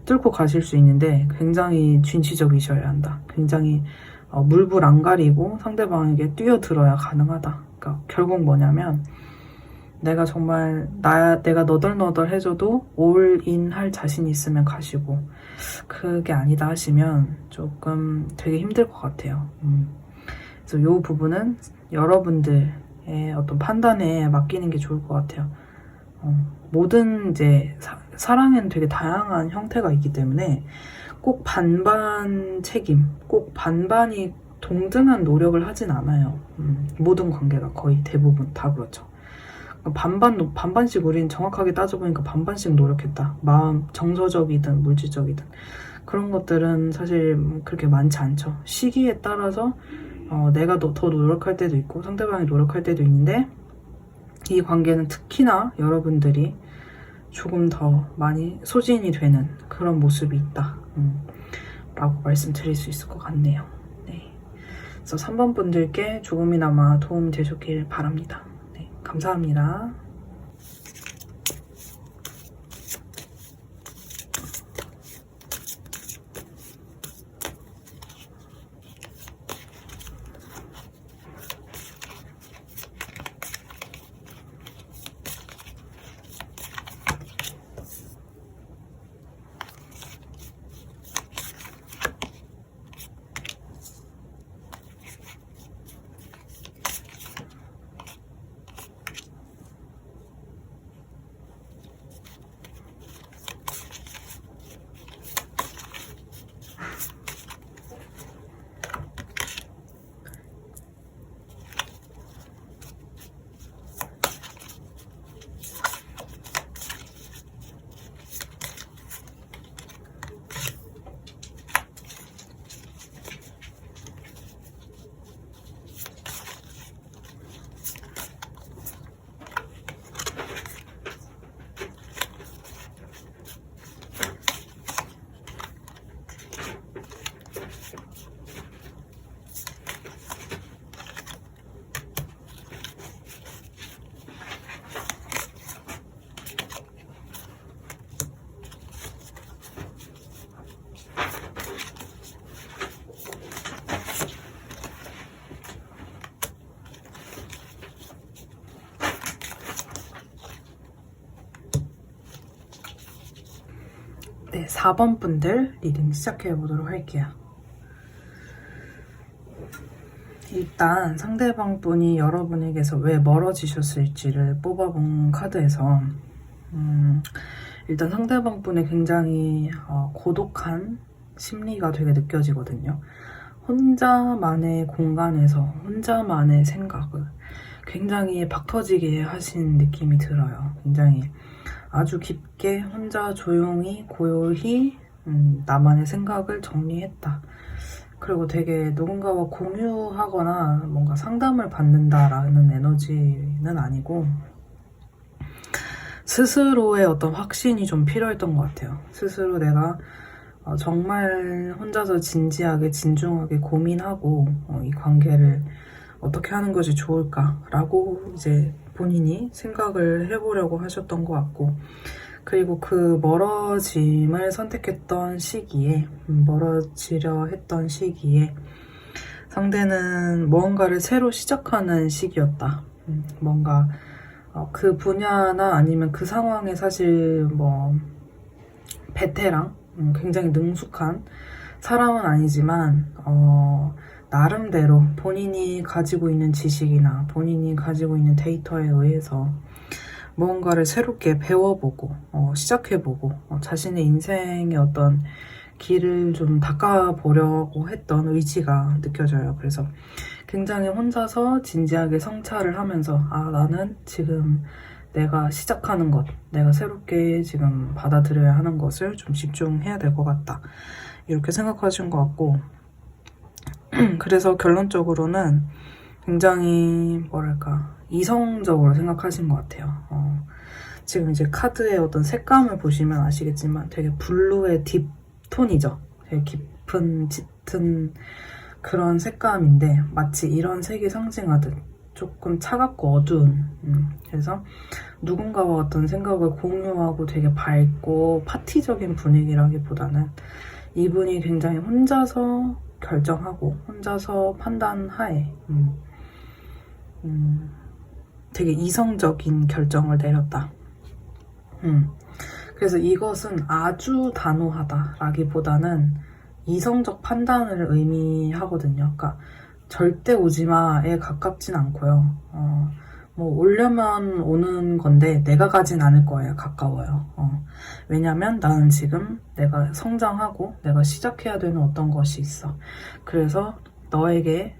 Speaker 1: 뚫고 가실 수 있는데, 굉장히 진취적이셔야 한다. 굉장히 물불 안 가리고 상대방에게 뛰어들어야 가능하다. 그러니까 결국 뭐냐면, 내가 정말 내가 너덜너덜해져도 올인 할 자신 있으면 가시고, 그게 아니다 하시면 조금 되게 힘들 것 같아요. 그래서 이 부분은 여러분들의 어떤 판단에 맡기는 게 좋을 것 같아요. 모든 이제 사랑에는 되게 다양한 형태가 있기 때문에 꼭 반반 책임, 꼭 반반이 동등한 노력을 하진 않아요. 모든 관계가 거의 대부분 다 그렇죠. 반반씩 우린 정확하게 따져보니까 반반씩 노력했다. 마음, 정서적이든 물질적이든. 그런 것들은 사실 그렇게 많지 않죠. 시기에 따라서 내가 더 노력할 때도 있고 상대방이 노력할 때도 있는데, 이 관계는 특히나 여러분들이 조금 더 많이 소진이 되는 그런 모습이 있다 라고 말씀드릴 수 있을 것 같네요. 네. 그래서 3번 분들께 조금이나마 도움이 되셨길 바랍니다. 감사합니다. 네, 4번 분들 리딩 시작해 보도록 할게요. 일단 상대방 분이 여러분에게서 왜 멀어지셨을지를 뽑아본 카드에서 일단 상대방 분의 굉장히 고독한 심리가 되게 느껴지거든요. 혼자만의 공간에서 혼자만의 생각을 굉장히 박 터지게 하신 느낌이 들어요. 굉장히 아주 깊게 혼자 조용히 고요히 나만의 생각을 정리했다. 그리고 되게 누군가와 공유하거나 뭔가 상담을 받는다라는 에너지는 아니고 스스로의 어떤 확신이 좀 필요했던 것 같아요. 스스로 내가 정말 혼자서 진지하게 진중하게 고민하고 이 관계를 어떻게 하는 것이 좋을까라고 이제 본인이 생각을 해보려고 하셨던 것 같고, 그리고 그 멀어짐을 선택했던 시기에 멀어지려 했던 시기에 상대는 무언가를 새로 시작하는 시기였다. 뭔가 그 분야나 아니면 그 상황에 사실 뭐 베테랑, 굉장히 능숙한 사람은 아니지만 나름대로 본인이 가지고 있는 지식이나 본인이 가지고 있는 데이터에 의해서 무언가를 새롭게 배워보고 시작해보고 자신의 인생의 어떤 길을 좀 닦아보려고 했던 의지가 느껴져요. 그래서 굉장히 혼자서 진지하게 성찰을 하면서 나는 지금 내가 시작하는 것, 내가 새롭게 지금 받아들여야 하는 것을 좀 집중해야 될 것 같다. 이렇게 생각하신 것 같고, 그래서 결론적으로는 굉장히 뭐랄까 이성적으로 생각하신 것 같아요. 지금 이제 카드의 어떤 색감을 보시면 아시겠지만 되게 블루의 딥톤이죠. 되게 깊은 짙은 그런 색감인데 마치 이런 색이 상징하듯 조금 차갑고 어두운 그래서 누군가와 어떤 생각을 공유하고 되게 밝고 파티적인 분위기라기보다는 이분이 굉장히 혼자서 결정하고 혼자서 판단하에 되게 이성적인 결정을 내렸다. 그래서 이것은 아주 단호하다라기보다는 이성적 판단을 의미하거든요. 그러니까 절대 오지마에 가깝진 않고요. 뭐 오려면 오는 건데 내가 가진 않을 거예요. 가까워요. 왜냐면 나는 지금 내가 성장하고 내가 시작해야 되는 어떤 것이 있어. 그래서 너에게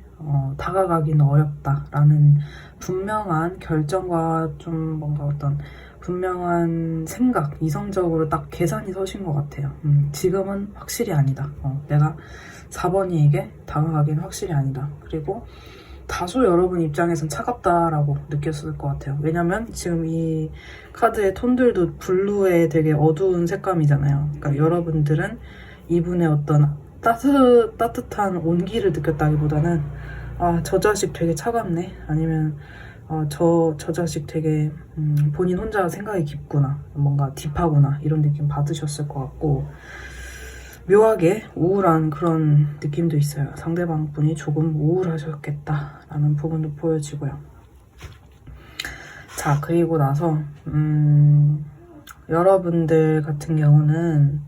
Speaker 1: 다가가기는 어렵다라는 분명한 결정과 좀 뭔가 어떤 분명한 생각, 이성적으로 딱 계산이 서신 것 같아요. 지금은 확실히 아니다. 내가 4번이에게 다가가기는 확실히 아니다. 그리고 다소 여러분 입장에선 차갑다라고 느꼈을 것 같아요. 왜냐면 지금 이 카드의 톤들도 블루의 되게 어두운 색감이잖아요. 그러니까 여러분들은 이분의 어떤 따뜻한 온기를 느꼈다기보다는 저 자식 되게 차갑네. 아니면 저 자식 되게 본인 혼자 생각이 깊구나. 뭔가 딥하구나. 이런 느낌 받으셨을 것 같고 묘하게 우울한 그런 느낌도 있어요. 상대방 분이 조금 우울하셨겠다라는 부분도 보여지고요. 자, 그리고 나서 여러분들 같은 경우는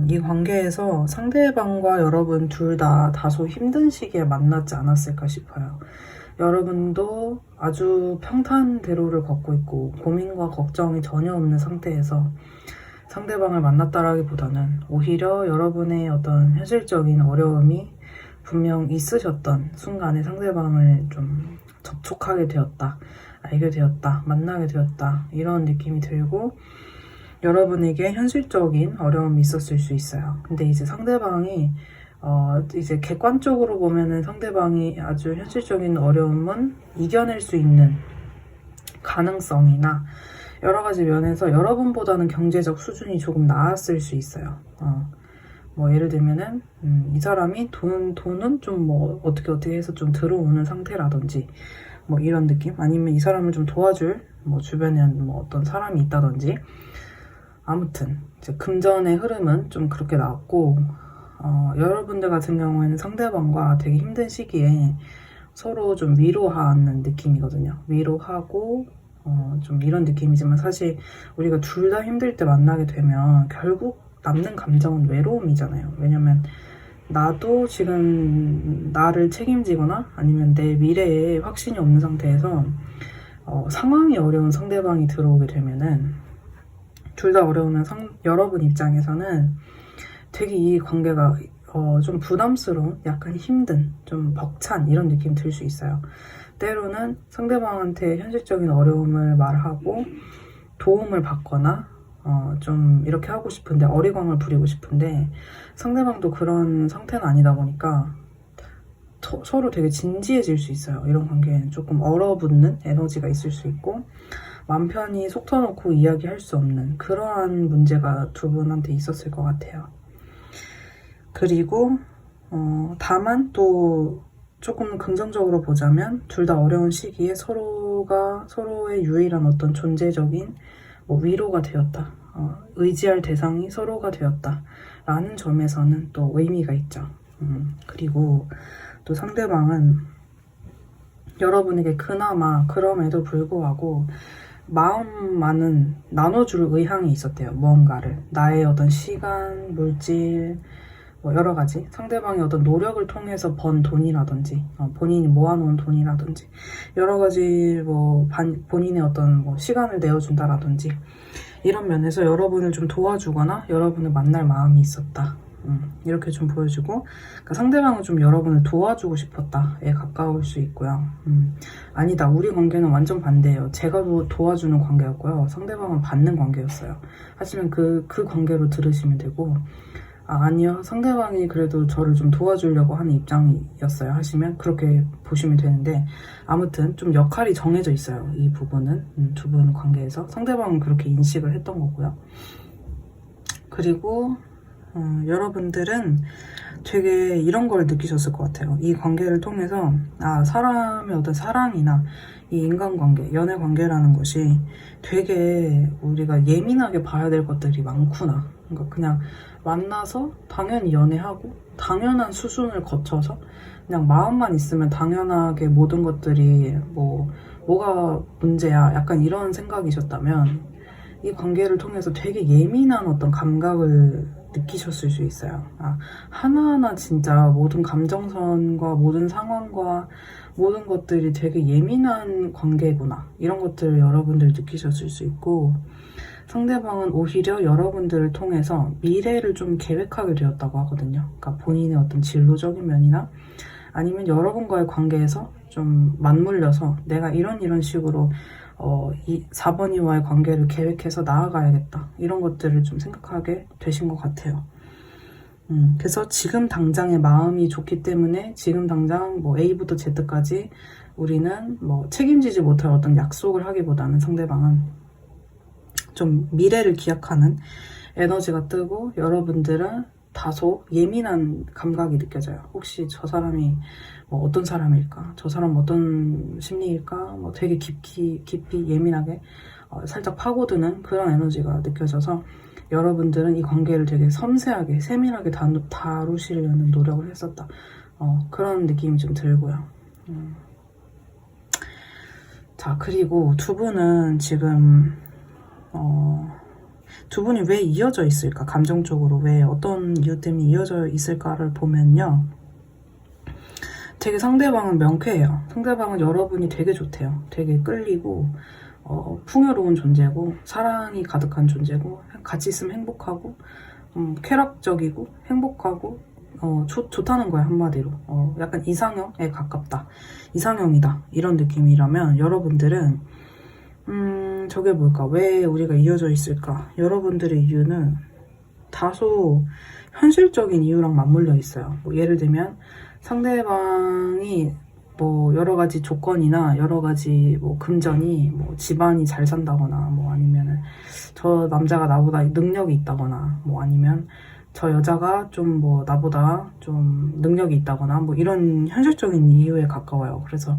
Speaker 1: 이 관계에서 상대방과 여러분 둘 다 다소 힘든 시기에 만났지 않았을까 싶어요. 여러분도 아주 평탄대로를 걷고 있고 고민과 걱정이 전혀 없는 상태에서 상대방을 만났다라기보다는 오히려 여러분의 어떤 현실적인 어려움이 분명 있으셨던 순간에 상대방을 좀 접촉하게 되었다, 알게 되었다, 만나게 되었다 이런 느낌이 들고 여러분에게 현실적인 어려움이 있었을 수 있어요. 근데 이제 상대방이 이제 객관적으로 보면은 상대방이 아주 현실적인 어려움은 이겨낼 수 있는 가능성이나 여러 가지 면에서 여러분보다는 경제적 수준이 조금 나았을 수 있어요. 뭐 예를 들면은 이 사람이 돈은 좀 뭐 어떻게 해서 좀 들어오는 상태라든지 뭐 이런 느낌, 아니면 이 사람을 좀 도와줄 뭐 주변에 뭐 어떤 사람이 있다든지, 아무튼 이제 금전의 흐름은 좀 그렇게 나왔고 여러분들 같은 경우에는 상대방과 되게 힘든 시기에 서로 좀 위로하는 느낌이거든요. 위로하고 좀 이런 느낌이지만 사실 우리가 둘 다 힘들 때 만나게 되면 결국 남는 감정은 외로움이잖아요. 왜냐면 나도 지금 나를 책임지거나 아니면 내 미래에 확신이 없는 상태에서 상황이 어려운 상대방이 들어오게 되면은 둘 다 어려우면 여러분 입장에서는 되게 이 관계가 좀 부담스러운, 약간 힘든, 좀 벅찬 이런 느낌 들 수 있어요. 때로는 상대방한테 현실적인 어려움을 말하고 도움을 받거나 좀 이렇게 하고 싶은데 어리광을 부리고 싶은데 상대방도 그런 상태는 아니다 보니까 서로 되게 진지해질 수 있어요. 이런 관계에는 조금 얼어붙는 에너지가 있을 수 있고 맘 편히 속 터놓고 이야기할 수 없는 그러한 문제가 두 분한테 있었을 것 같아요. 그리고 다만 또 조금 긍정적으로 보자면 둘 다 어려운 시기에 서로가 서로의 유일한 어떤 존재적인 위로가 되었다. 의지할 대상이 서로가 되었다. 라는 점에서는 또 의미가 있죠. 그리고 또 상대방은 여러분에게 그나마 그럼에도 불구하고 마음만은 나눠줄 의향이 있었대요. 무언가를. 나의 어떤 시간, 물질, 여러 가지 상대방의 어떤 노력을 통해서 번 돈이라든지 본인이 모아놓은 돈이라든지 여러 가지 본인의 어떤 시간을 내어준다라든지 이런 면에서 여러분을 좀 도와주거나 여러분을 만날 마음이 있었다. 이렇게 좀 보여주고 그러니까 상대방은 좀 여러분을 도와주고 싶었다에 가까울 수 있고요. 아니다. 우리 관계는 완전 반대예요. 제가 도와주는 관계였고요. 상대방은 받는 관계였어요. 하시면 그 관계로 들으시면 되고 아니요. 상대방이 그래도 저를 좀 도와주려고 하는 입장이었어요. 하시면 그렇게 보시면 되는데 아무튼 좀 역할이 정해져 있어요. 이 부분은 두 분 관계에서 상대방은 그렇게 인식을 했던 거고요. 그리고 여러분들은 되게 이런 걸 느끼셨을 것 같아요. 이 관계를 통해서 사람의 어떤 사랑이나 이 인간관계, 연애관계라는 것이 되게 우리가 예민하게 봐야 될 것들이 많구나. 그러니까 그냥 만나서 당연히 연애하고 당연한 수순을 거쳐서 그냥 마음만 있으면 당연하게 모든 것들이 뭐가 문제야 약간 이런 생각이셨다면 이 관계를 통해서 되게 예민한 어떤 감각을 느끼셨을 수 있어요. 하나하나 진짜 모든 감정선과 모든 상황과 모든 것들이 되게 예민한 관계구나. 이런 것들을 여러분들 느끼셨을 수 있고 상대방은 오히려 여러분들을 통해서 미래를 좀 계획하게 되었다고 하거든요. 그러니까 본인의 어떤 진로적인 면이나 아니면 여러분과의 관계에서 좀 맞물려서 내가 이런 식으로 이 4번이와의 관계를 계획해서 나아가야겠다. 이런 것들을 좀 생각하게 되신 것 같아요. 그래서 지금 당장의 마음이 좋기 때문에 지금 당장 A부터 Z까지 우리는 책임지지 못할 어떤 약속을 하기보다는 상대방은 좀 미래를 기약하는 에너지가 뜨고 여러분들은 다소 예민한 감각이 느껴져요. 혹시 저 사람이 어떤 사람일까? 저 사람 어떤 심리일까? 되게 깊이 예민하게 살짝 파고드는 그런 에너지가 느껴져서 여러분들은 이 관계를 되게 섬세하게 세밀하게 다루시려는 노력을 했었다. 그런 느낌이 좀 들고요. 자, 그리고 두 분은 지금 두 분이 왜 이어져 있을까? 감정적으로 왜 어떤 이유 때문에 이어져 있을까를 보면요. 되게 상대방은 명쾌해요. 상대방은 여러분이 되게 좋대요. 되게 끌리고 풍요로운 존재고 사랑이 가득한 존재고 같이 있으면 행복하고 쾌락적이고 행복하고 좋다는 거예요. 한마디로 약간 이상형에 가깝다. 이상형이다. 이런 느낌이라면 여러분들은 저게 뭘까? 왜 우리가 이어져 있을까? 여러분들의 이유는 다소 현실적인 이유랑 맞물려 있어요. 예를 들면 상대방이 여러 가지 조건이나 여러 가지 금전이 집안이 잘 산다거나 아니면은 저 남자가 나보다 능력이 있다거나 아니면 저 여자가 좀 나보다 좀 능력이 있다거나 이런 현실적인 이유에 가까워요. 그래서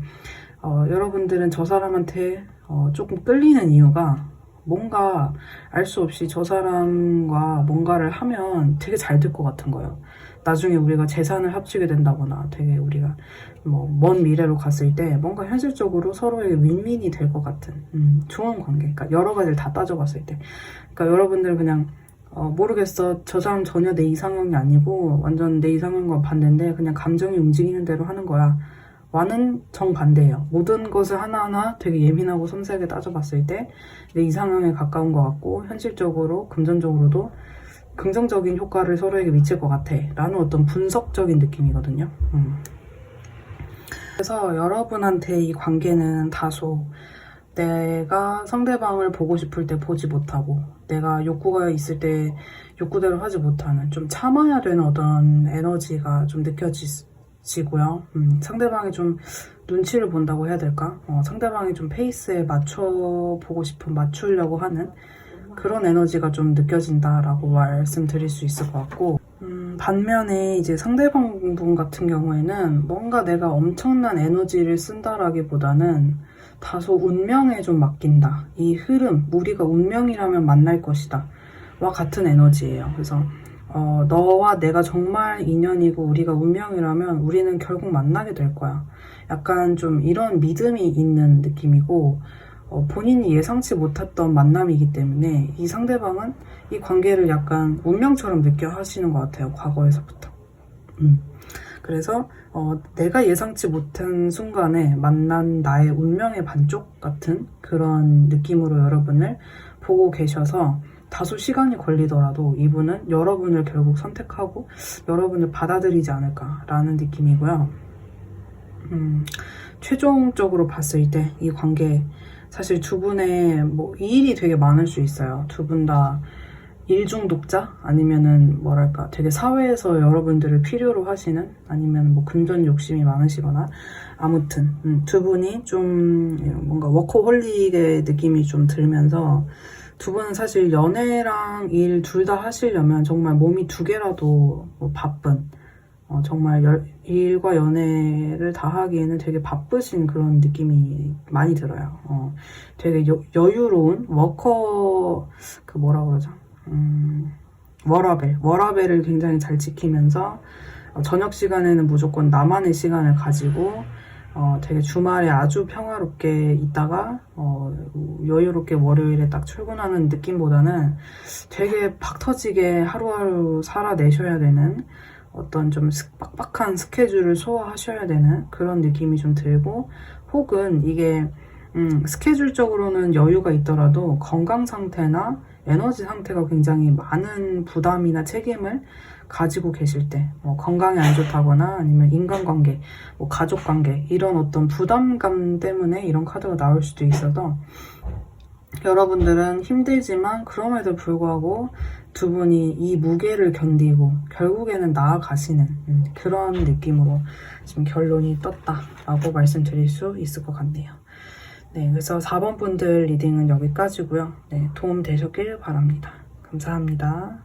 Speaker 1: 여러분들은 저 사람한테 조금 끌리는 이유가 뭔가 알 수 없이 저 사람과 뭔가를 하면 되게 잘 될 것 같은 거예요. 나중에 우리가 재산을 합치게 된다거나 되게 우리가 뭐 먼 미래로 갔을 때 뭔가 현실적으로 서로에게 윈윈이 될 것 같은 좋은 관계. 그러니까 여러 가지를 다 따져봤을 때. 그러니까 여러분들 그냥 모르겠어. 저 사람 전혀 내 이상형이 아니고 완전 내 이상형과 반대인데 그냥 감정이 움직이는 대로 하는 거야. 와는 정반대예요. 모든 것을 하나하나 되게 예민하고 섬세하게 따져봤을 때 내 이상형에 가까운 것 같고 현실적으로 금전적으로도 긍정적인 효과를 서로에게 미칠 것 같아 라는 어떤 분석적인 느낌이거든요. 그래서 여러분한테 이 관계는 다소 내가 상대방을 보고 싶을 때 보지 못하고 내가 욕구가 있을 때 욕구대로 하지 못하는 좀 참아야 되는 어떤 에너지가 좀 느껴지고요. 상대방이 좀 눈치를 본다고 해야 될까? 상대방이 좀 페이스에 맞춰보고 싶은 맞추려고 하는 그런 에너지가 좀 느껴진다라고 말씀드릴 수 있을 것 같고 반면에 이제 상대방분 같은 경우에는 뭔가 내가 엄청난 에너지를 쓴다라기보다는 다소 운명에 좀 맡긴다. 이 흐름, 우리가 운명이라면 만날 것이다. 와 같은 에너지예요. 그래서 너와 내가 정말 인연이고 우리가 운명이라면 우리는 결국 만나게 될 거야. 약간 좀 이런 믿음이 있는 느낌이고 본인이 예상치 못했던 만남이기 때문에 이 상대방은 이 관계를 약간 운명처럼 느껴 하시는 것 같아요. 과거에서부터. 그래서 내가 예상치 못한 순간에 만난 나의 운명의 반쪽 같은 그런 느낌으로 여러분을 보고 계셔서 다소 시간이 걸리더라도 이분은 여러분을 결국 선택하고 여러분을 받아들이지 않을까라는 느낌이고요. 최종적으로 봤을 때 이 관계 사실 두 분의 뭐 일이 되게 많을 수 있어요. 두 분 다 일중독자? 아니면은 뭐랄까 되게 사회에서 여러분들을 필요로 하시는 아니면 뭐 금전 욕심이 많으시거나 아무튼 두 분이 좀 뭔가 워커홀릭의 느낌이 좀 들면서 두 분은 사실 연애랑 일 둘 다 하시려면 정말 몸이 두 개라도 뭐 바쁜 정말 일과 연애를 다 하기에는 되게 바쁘신 그런 느낌이 많이 들어요. 되게 여유로운 워커 그 뭐라 그러죠? 워라벨을 굉장히 잘 지키면서 저녁 시간에는 무조건 나만의 시간을 가지고 되게 주말에 아주 평화롭게 있다가 여유롭게 월요일에 딱 출근하는 느낌보다는 되게 박 터지게 하루하루 살아내셔야 되는 어떤 좀 빡빡한 스케줄을 소화하셔야 되는 그런 느낌이 좀 들고 혹은 이게 스케줄적으로는 여유가 있더라도 건강 상태나 에너지 상태가 굉장히 많은 부담이나 책임을 가지고 계실 때 건강이 안 좋다거나 아니면 인간관계, 가족관계 이런 어떤 부담감 때문에 이런 카드가 나올 수도 있어서 여러분들은 힘들지만 그럼에도 불구하고 두 분이 이 무게를 견디고 결국에는 나아가시는 그런 느낌으로 지금 결론이 떴다라고 말씀드릴 수 있을 것 같네요. 네, 그래서 4번 분들 리딩은 여기까지고요. 네, 도움 되셨길 바랍니다. 감사합니다.